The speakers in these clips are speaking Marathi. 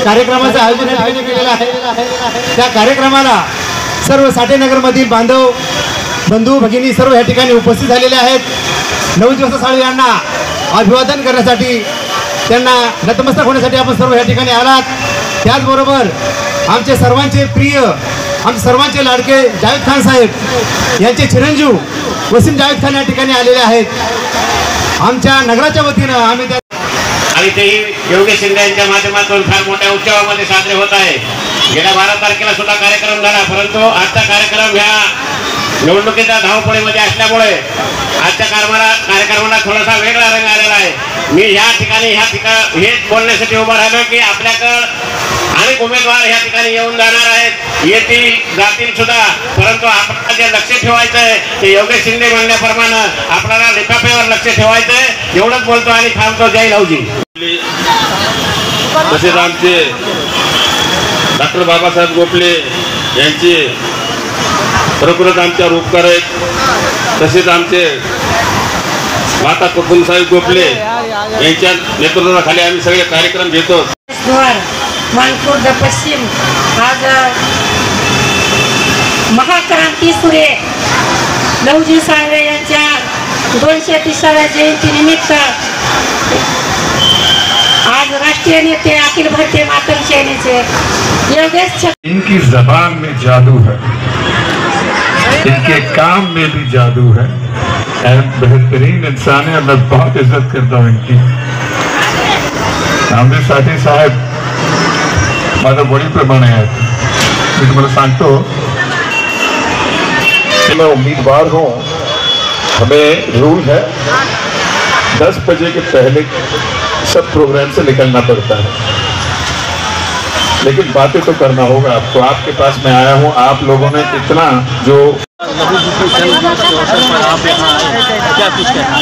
कार्यक्रमाचं आयोजन या ठिकाणी केलेलं आहे। त्या कार्यक्रमाला सर्व साठेनगरमधील बांधव बंधू भगिनी सर्व या ठिकाणी उपस्थित झालेले आहेत। 9 दिवस साळवे यांना अभिवादन करण्यासाठी, त्यांना नतमस्तक होण्यासाठी आपण सर्व या ठिकाणी आलात। त्याचबरोबर आमचे सर्वांचे प्रिय, आमचे सर्वांचे लाडके जावेद खान साहेब यांचे चिरंजीव वसीम जावेद खान या ठिकाणी आलेले आहेत। आमच्या नगराच्या वतीनं आम्ही आणि तेही योगेश शिंदे यांच्या माध्यमातून फार मोठ्या उत्सवामध्ये साजरे होत आहे। गेल्या 12 तारखेला सुद्धा कार्यक्रम झाला, परंतु आजचा कार्यक्रम ह्या निवडणुकीच्या धावपळीमध्ये असल्यामुळे आजच्या कार्यक्रमाला थोडासा वेगळा रंग आलेला आहे। मी या ठिकाणी हेच बोलण्यासाठी उभा राहिलो की आपल्याकडं अनेक उमेदवार या ठिकाणी येऊन जाणार आहेत, येतील जातील सुद्धा, परंतु आपल्याला जे लक्ष ठेवायचं आहे ते योगेश शिंदे म्हणण्याप्रमाणे आपल्याला लिफाफ्यावर लक्ष ठेवायचं आहे। एवढंच बोलतो आणि थांबतो। जय लवजी। तसेच आमचे डॉक्टर बाबासाहेब गोपले यांचे खरोखरच आमच्यावर उपकार आहेत। तसेच आमचे माता कुसुमसाहेब गोपले यांच्या नेतृत्वाखाली आम्ही सगळे कार्यक्रम घेतो। मानखुर्द पश्चिम आज महाक्रांती सूर्य लहुजी साळवे यांच्या 230व्या जयंतीनिमित्त आज राष्ट्रीय नेते अखिल भारतीय मातंग सेनेचे योगेश, इनकी जबान में जादू है, इनके काम में भी जादू है। बेहतरीन इंसान है, मैं बहुत इज्जत करता हूँ इनकी। आमचे साथी साहेब माझा बड़ी प्रमाण आहे, मी तुम्हाला सांगतो कि मैं उम्मीदवार हूँ। हमें रूल है 10 बजे के पहले सब प्रोग्राम से निकलना पड़ता है, लेकिन बातें तो करना होगा आपको। आपके पास मैं आया हूँ, आप लोगों ने इतना जो क्या कुछ कहना है?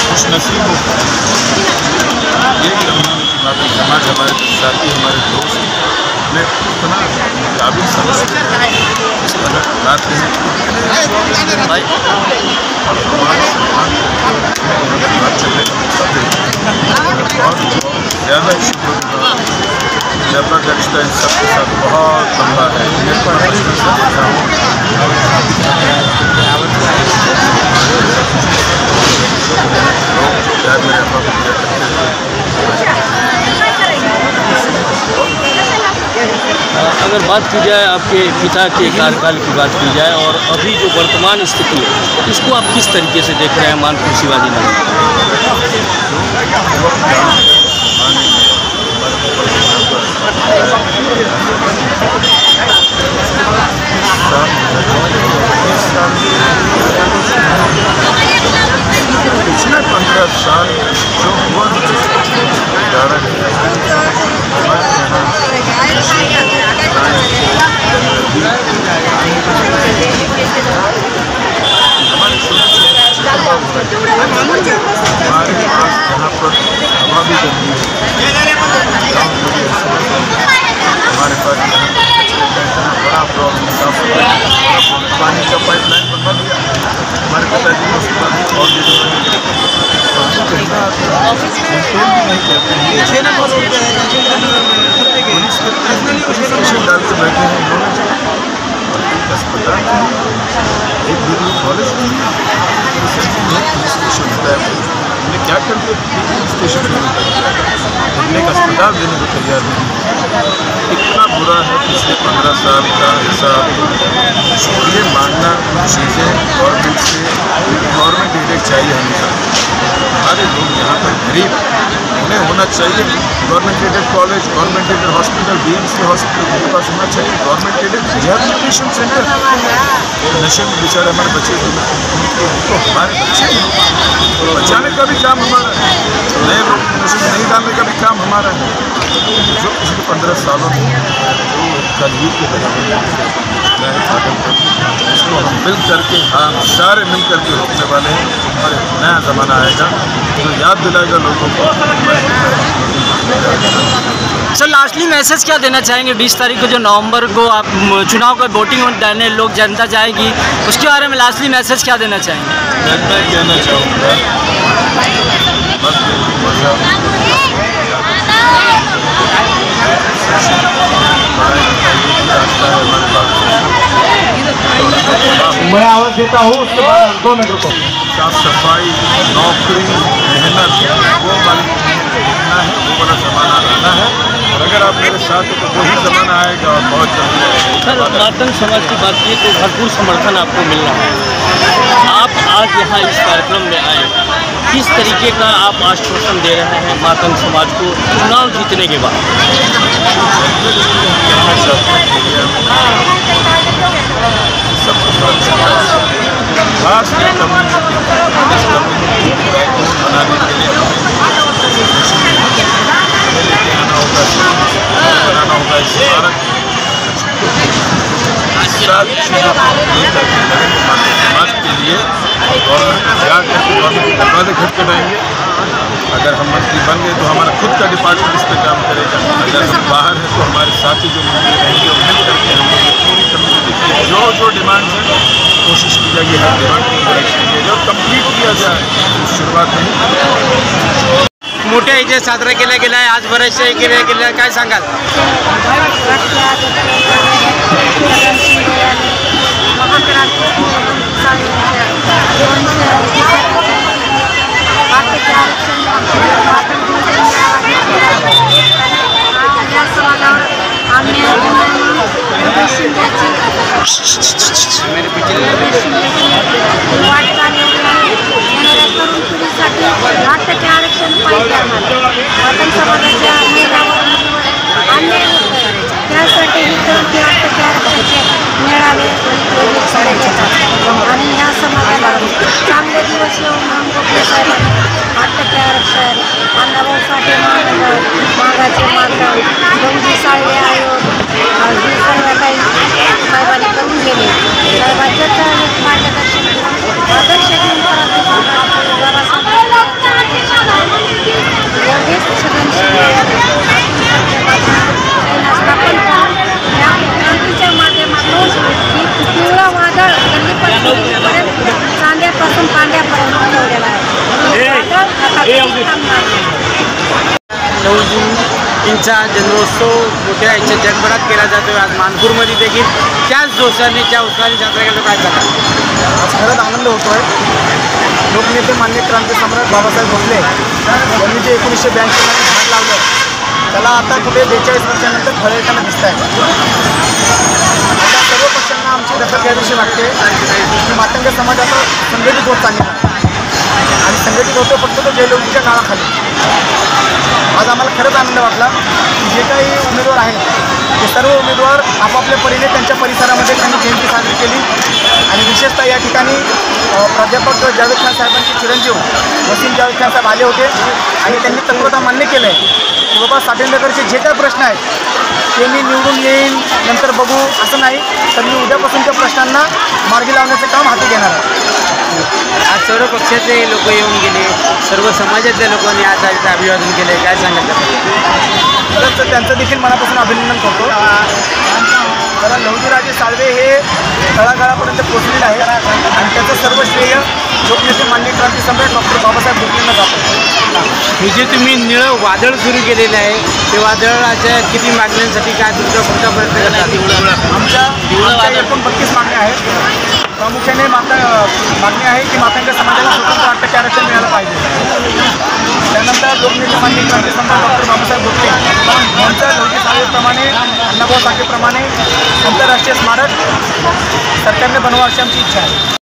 खुशनसीब हूँ ये कि हमारे समाज, हमारे साथी, हमारे दोस्त ने इतना काबिल समझते हैं, इस कदर लाते हैं भाई और बात करने का मौका देते और ज़्यादा शुक्रिया। व्यापार का रिश्ता इन सबके साथ बहुत लंबा है। मेरे को बचपन से देखा हूँ लोग प्यार मेरे अब्बा को दिया करते थे। अगर बात की जाए आपके पिता के कार्यकाल की बात की जाए और अभी जो वर्तमान स्थिति है, इसको आप किस तरीके से देख रहे हैं मानपुर शिवाजी नगर? पिछले 15 साल जो हुआ हमारे पास यहाँ पर हवा भी गंदी है, हमारे पास बड़ा प्रॉब्लम, साफ पानी का पाइपलाइन बनवा दिया। हमारे पिताजी को और डालते बैठे हैं। अस्पताल एक वीडियो कॉलेज पुलिस स्टेशन होता है, उन्हें क्या करते स्टेशन उन्हें एक अस्पताल देने को तैयार नहीं। इतना बुरा है पिछले 15 साल का हिसाब। ये मांगना चीज़ें गवर्नमेंट से, गवर्नमेंट एडेड चाहिए हमेशा। हमारे लोग यहाँ पर गरीब, उन्हें होना चाहिए government aided college, government aided hospital, BMC hospital उनके पास होना चाहिए, गवर्नमेंट एडेड रिहैबिलिटेशन सेंटर। नशे में बेचारे हमारे बच्चे उनको हमारे बच्चे बचाने का भी काम हमारा है, नए लोग नशे में नहीं डालने का भी काम हमारा है। जो पिछले 15 सालों में कलयुग के इसको हम मिल करके, हम सारे मिल करके रोकने वाले हैं। और नया ज़माना आएगा जो याद दिलाएगा लोगों को। सर लास्टली मैसेज क्या देना चाहेंगे? 20 तारीख को जो नवंबर को आप चुनाव का वोटिंग डालने लोग जनता जाएगी, उसके बारे में लास्टली मैसेज क्या देना चाहेंगे? मैं कहना चाहूँगा आवाज देता हूँ, उसके बाद 2 मिनट रुको। साफ सफाई, नौकरी, मेहनत, वो वाली देखना है, वो वाला ज़माना रहना है। और अगर आप मेरे साथ हो तो वही ज़माना आएगा और बहुत जल्दी आएगा। सर, मातंग समाज की बात की तो भरपूर समर्थन आपको मिल रहा है। आप आज यहाँ इस कार्यक्रम में आए, किस तरीके का आप आश्वासन दे रहे हैं मातंग समाज को चुनाव जीतने के बाद? खास कम्युनिटी को बनाने के लिए बनाना होगा स्मारक। सारी चीज़ों को लेकर के नरेंद्र मोदी समाज के लिए गवर्नमेंट जाकर गवर्नमेंट के दरवाजे खटखटाएंगे। अगर हम मंत्री बन गए तो हमारा खुद का डिपार्टमेंट इस पर काम करेगा। अगर हम बाहर हैं तो हमारे साथी जो मंत्री रहेंगे वो मिल करके हम पूरी कम्युनिटी की जो डिमांड्स हैं कोशिश की जाएगी हर डिमांड को पूरा किया जाए और कंप्लीट किया जाए। शुरुआत नहीं मोठ्या इथे साजरा केला गेला आहे, आज बरेचसे केले गेले, काय सांगाल? आरक्षण पाहिजे आम्हाला. मातंग समाजाच्या मेळाव्यावर अन्याय होतोय, त्यासाठी आरक्षण मिळावे आणि ह्या समाजाला चांगले दिवस येऊन गोपले साहेबांनी 8% आरक्षण, अण्णाभाऊ साठे मागाचे मागणं, गौजी साळवे आयोग, ही सर्व काही साहेबांनी करून गेले. साहेबांचं मार्गदर्शन आदर्श घेऊन क्रांतीच्या माध्यमातून ही पिवळा वादळ गल्लीपर्यंत चांद्यापासून पांड्यापर्यंत ठेवलेला आहे. 9 जूनचा जन्मोत्सव मोठ्या याच्या जगभरात केला जातो. आज मानपूरमध्ये देखील त्याच जोशाने त्या उत्साहाने साजरा केला. काय सांगा? आज खरंच आनंद होतो आहे. लोकनेते मान्य क्रांती सम्राट बाबासाहेब भोसले यांनी जे 1982 झाड लावलं त्याला आता कुठे 42 वर्षानंतर फळ येताना दिसत आहे. आता सर्व पक्षांना आमची दखल घ्यावीशी वाटते की मातंग समाज आता संघटित होत चालला आणि संघटित होतो फक्त तो जयललिताच्या काळाखाली. आज आम्हाला खरंच आनंद वाटला की जे काही उमेदवार आहेत ते सर्व उमेदवार आपापल्या परीने त्यांच्या परिसरामध्ये त्यांनी जयंती साजरी केली आणि विशेषतः या ठिकाणी प्राध्यापक जावेद खान साहेबांचे चिरंजीव वसीम जावेद खान साहेब आले होते आणि त्यांनी तत्वता मान्य केलं आहे की बाबा साठेनगरचे जे काही प्रश्न आहेत ते मी निवडून येईन नंतर बघू असं नाही, तर मी उद्यापासूनच्या प्रश्नांना मार्गी लावण्याचं काम हाती घेणार आहे. आज सर्व पक्षाचे लोक येऊन गेले, सर्व समाजातल्या लोकांनी आज अभिवादन केले. काय सांगितलं? खरंच त्यांचं देखील मनापासून अभिनंदन करतो. कारण लहुजीराजे साळवे हे तळागाळापर्यंत पोहोचलेले आहे आणि त्याचं सर्व श्रेय लोकनेते मान्य क्रांती सम्राट डॉक्टर बाबासाहेब भोसलेंना जातो. हे जे तुम्ही निळं वादळ सुरू केलेलं आहे ते वादळाच्या किती मागण्यांसाठी काय तुमचा पुढचा प्रयत्न करतात? आमच्या एकूण 32 मागण्या आहेत. प्रामुख्याने मागणी आहे की मातंग समाजाला स्वतंत्र 8% आरक्षण मिळालं पाहिजे. त्यानंतर लोकनेते मान्य क्रांती सम्राट डॉक्टर बाबासाहेब भोसले यांच्या लहुजी साळवेप्रमाणे अण्णाभाऊ साठेप्रमाणे आंतरराष्ट्रीय स्मारक सरकारने बनवा अशी आमची इच्छा आहे.